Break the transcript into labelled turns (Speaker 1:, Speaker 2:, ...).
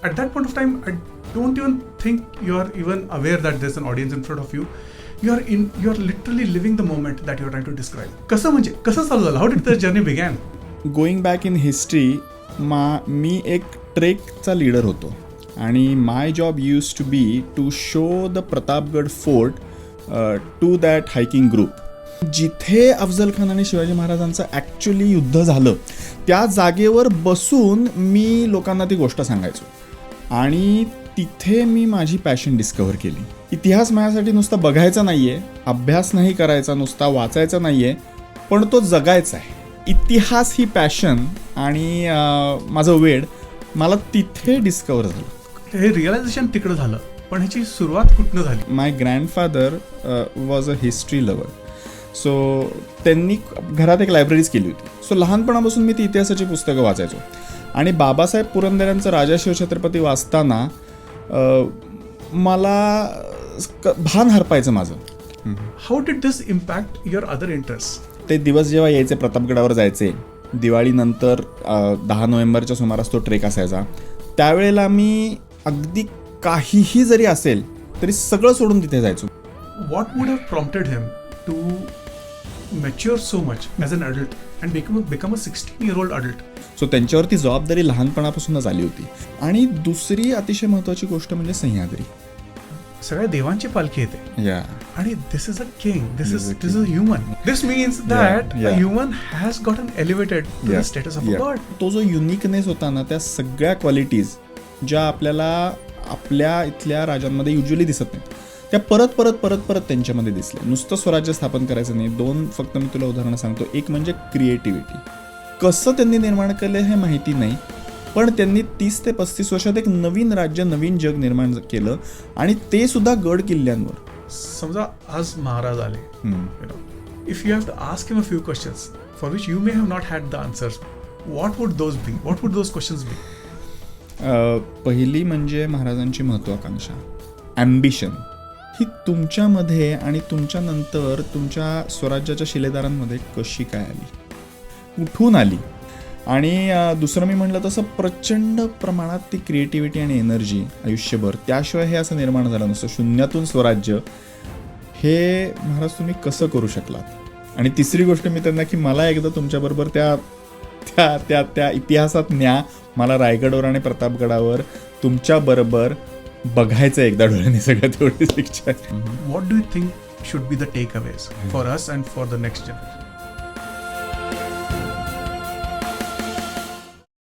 Speaker 1: at that point of time, I don't even think you are even aware that there's an audience in front of you. You are literally living the moment that you're trying to describe. कसं चालू झालं? How did the journey began?
Speaker 2: Going back in history मी एक ट्रेकचा leader होतो आणि my job use to be to show the Pratapgad fort to that hiking group. जिथे अफजल खान आणि शिवाजी महाराजांचं ॲक्च्युली युद्ध झालं त्या जागेवर बसून मी लोकांना ती गोष्ट सांगायचो आणि तिथे मी माझी पॅशन डिस्कवर केली. इतिहास माझ्यासाठी नुसता बघायचा नाही आहे, अभ्यास नाही करायचा, नुसता वाचायचा नाही आहे, पण तो जगायचा आहे. इतिहास ही पॅशन आणि माझं वेड मला तिथे डिस्कवर झालं.
Speaker 1: हे रिअलायझेशन तिकडं झालं, पण ह्याची सुरुवात कुठनं झाली?
Speaker 2: My grandfather was a history lover. So त्यांनी घरात एक लायब्ररीज केली होती. सो लहानपणापासून मी ती इतिहासाची पुस्तकं वाचायचो आणि बाबासाहेब पुरंदरेंचं राजा शिवछत्रपती वाचताना मला भान हरपायचं माझं.
Speaker 1: How did this impact your other interest?
Speaker 2: ते दिवस जेव्हा यायचे प्रतापगडावर जायचे, दिवाळीनंतर 10 नोव्हेंबरच्या सुमारास तो ट्रेक असायचा, त्यावेळेला मी अगदी काहीही जरी असेल तरी सगळं सोडून तिथे जायचो.
Speaker 1: What would have prompted him to mature so much as an adult and become a 16-year-old adult?
Speaker 2: So त्यांच्यावरती जबाबदारी लहानपणापासूनच आली होती. आणि दुसरी अतिशय महत्त्वाची गोष्ट म्हणजे सह्याद्री.
Speaker 1: सगळ्या देवांची पालखी येते
Speaker 2: या
Speaker 1: आणि this is a king, this is a human. This means that a human has gotten elevated to the status of a god.
Speaker 2: तो जो युनिकनेस होता ना, त्या सगळ्या क्वालिटीज ज्या आपल्याला आपल्या इथल्या राजांमध्ये युजली दिसत नाहीत, त्या परत परत परत परत त्यांच्यामध्ये दिसल्या. नुसतं स्वराज्य स्थापन करायचं नाही. 2 फक्त मी तुला उदाहरणं सांगतो. एक म्हणजे क्रिएटिव्हिटी. कसं त्यांनी निर्माण केलं हे माहिती नाही, पण त्यांनी 30 ते 35 वर्षात एक नवीन राज्य, नवीन जग निर्माण केलं आणि ते सुद्धा गड किल्ल्यांवर.
Speaker 1: समजा आज महाराज आले, if you have to ask him a few questions for which you may have not had the answers, what would those be? What would those questions be?
Speaker 2: पहिली म्हणजे महाराजांची महत्त्वाकांक्षा, ॲम्बिशन. ही तुमच्यामध्ये आणि तुमच्यानंतर तुमच्या स्वराज्याच्या शिलेदारांमध्ये कशी काय आली, कुठून आली? आणि दुसरं मी म्हटलं तसं प्रचंड प्रमाणात ती क्रिएटिव्हिटी आणि एनर्जी आयुष्यभर, त्याशिवाय हे असं निर्माण झालं नसतं. शून्यातून स्वराज्य हे महाराज तुम्ही कसं करू शकलात? आणि तिसरी गोष्ट मी त्यांना की मला एकदा तुमच्याबरोबर त्या त्या त्या त्या इतिहासात न्या. मला रायगडवर आणि प्रतापगडावर तुमच्याबरोबर बघायचं एकदा डोळ्यांनी, सगळ्यात एवढीच इच्छा आहे.
Speaker 1: What do you think should be the takeaways for us and for the next generation?